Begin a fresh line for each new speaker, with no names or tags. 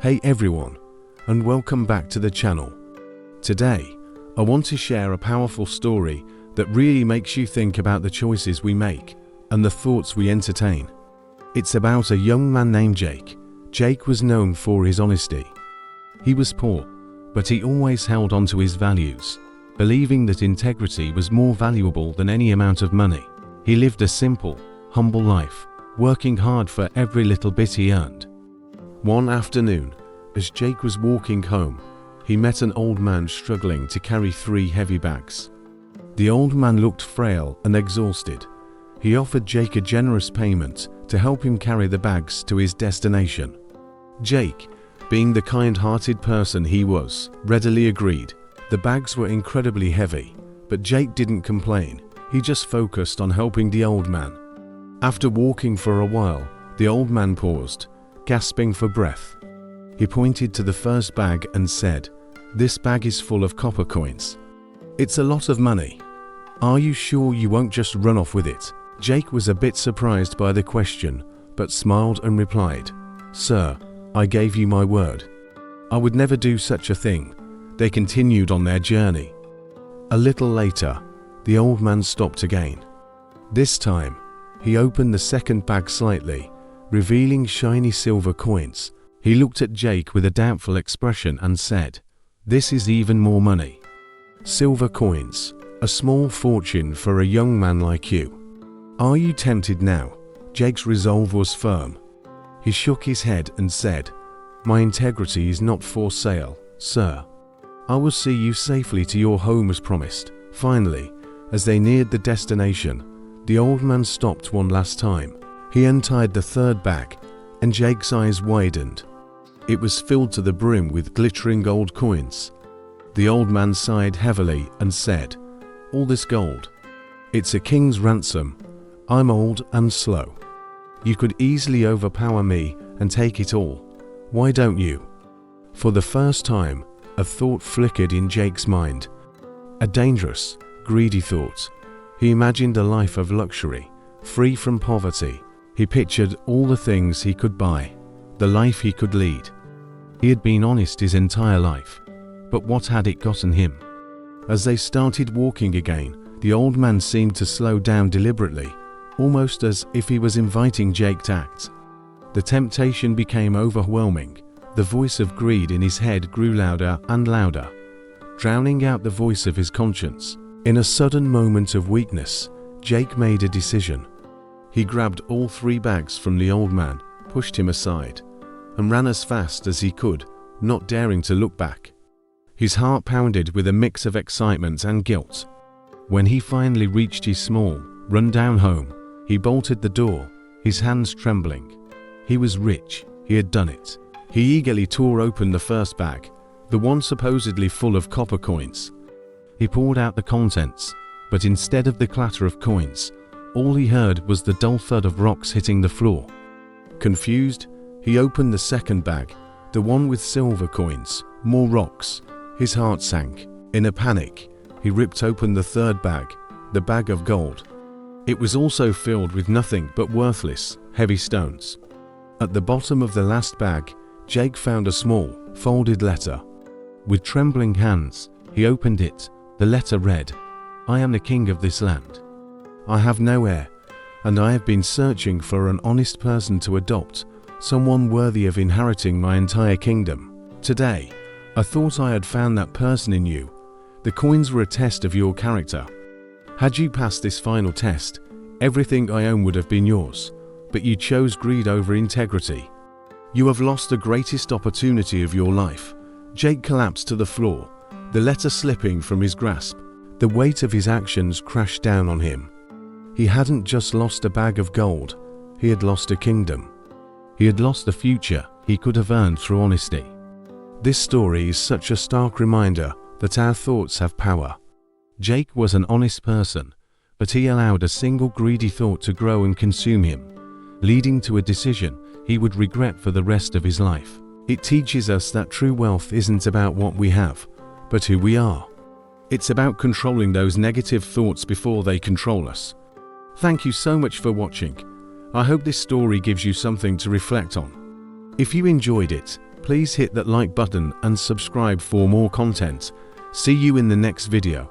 Hey everyone, and welcome back to the channel. Today, I want to share a powerful story that really makes you think about the choices we make and the thoughts we entertain. It's about a young man named Jake. Jake was known for his honesty. He was poor, but he always held on to his values, believing that integrity was more valuable than any amount of money. He lived a simple, humble life, working hard for every little bit he earned. One afternoon, as Jake was walking home, he met an old man struggling to carry 3 heavy bags. The old man looked frail and exhausted. He offered Jake a generous payment to help him carry the bags to his destination. Jake, being the kind-hearted person he was, readily agreed. The bags were incredibly heavy, but Jake didn't complain. He just focused on helping the old man. After walking for a while, the old man paused, gasping for breath. He pointed to the first bag and said, "This bag is full of copper coins. It's a lot of money. Are you sure you won't just run off with it?" Jake was a bit surprised by the question, but smiled and replied, "Sir, I gave you my word. I would never do such a thing." They continued on their journey. A little later, the old man stopped again. This time, he opened the second bag slightly, revealing shiny silver coins. He looked at Jake with a doubtful expression and said, "This is even more money. Silver coins, a small fortune for a young man like you. Are you tempted now?" Jake's resolve was firm. He shook his head and said, "My integrity is not for sale, sir. I will see you safely to your home as promised." Finally, as they neared the destination, the old man stopped one last time. He untied the third bag, and Jake's eyes widened. It was filled to the brim with glittering gold coins. The old man sighed heavily and said, "All this gold? It's a king's ransom. I'm old and slow. You could easily overpower me and take it all. Why don't you?" For the first time, a thought flickered in Jake's mind. A dangerous, greedy thought. He imagined a life of luxury, free from poverty. He pictured all the things he could buy, the life he could lead. He had been honest his entire life, but what had it gotten him? As they started walking again, the old man seemed to slow down deliberately, almost as if he was inviting Jake to act. The temptation became overwhelming. The voice of greed in his head grew louder and louder, drowning out the voice of his conscience. In a sudden moment of weakness, Jake made a decision. He grabbed all 3 bags from the old man, pushed him aside, and ran as fast as he could, not daring to look back. His heart pounded with a mix of excitement and guilt. When he finally reached his small, run-down home, he bolted the door, his hands trembling. He was rich. He had done it. He eagerly tore open the first bag, the one supposedly full of copper coins. He poured out the contents, but instead of the clatter of coins, all he heard was the dull thud of rocks hitting the floor. Confused, he opened the second bag, the one with silver coins. More rocks. His heart sank. In a panic, he ripped open the third bag, the bag of gold. It was also filled with nothing but worthless, heavy stones. At the bottom of the last bag, Jake found a small, folded letter. With trembling hands, he opened it. The letter read, "I am the king of this land. I have no heir, and I have been searching for an honest person to adopt, someone worthy of inheriting my entire kingdom. Today, I thought I had found that person in you. The coins were a test of your character. Had you passed this final test, everything I own would have been yours, but you chose greed over integrity. You have lost the greatest opportunity of your life." Jake collapsed to the floor, the letter slipping from his grasp. The weight of his actions crashed down on him. He hadn't just lost a bag of gold, he had lost a kingdom. He had lost the future he could have earned through honesty. This story is such a stark reminder that our thoughts have power. Jake was an honest person, but he allowed a single greedy thought to grow and consume him, leading to a decision he would regret for the rest of his life. It teaches us that true wealth isn't about what we have, but who we are. It's about controlling those negative thoughts before they control us. Thank you so much for watching. I hope this story gives you something to reflect on. If you enjoyed it, Please hit that like button and subscribe for more content. See you in the next video.